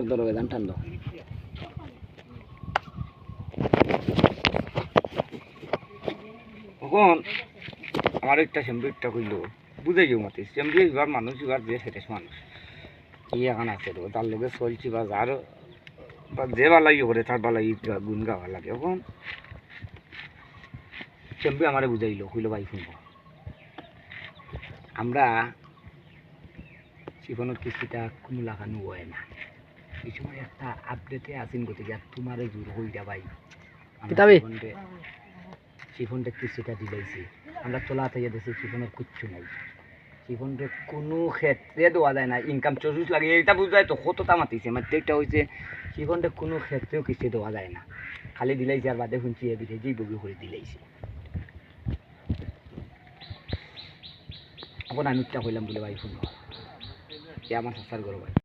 ধরো বেদান টান দাও তখন আমার একটা শ্যাম্পুটা কইল বুঝে যাও মতে শ্যাম্পু এবার মানুষ এবার যে সেটা মানুষ কি এখন আছে তো তার লোকে চলছি বা যার বা যে বালাই করে তার বালাই গুণ গাওয়া লাগে এখন শ্যাম্পু আমারে বুঝাইলো কইল ভাই শুনবো আমরা জীবনের কিস্তিটা কোনো লাগানো হয় না এই সময় একটা আপডেটে আসেন গতিকে তোমার জোর হইটা ভাই শিফনটা কিস্তিটা দিলাইছি আমরা তোলা থেকে দেখছি শিফনের কিচ্ছু নাই শিফনটা কোনো ক্ষেত্রে দেওয়া যায় না ইনকাম চোষ লাগে এটা বুঝায় তো কতটা মাতিছে মানে একটা হয়েছে শিফনটা কোনো ক্ষেত্রেও কিস্তি দেওয়া যায় না খালি দিলাইছে আর বাদে শুনছি এবিধে যেই বগি করে দিলাইছে এখন আমি একটা কইলাম বলে ভাই শুনো আমার সাসার গরো ভাই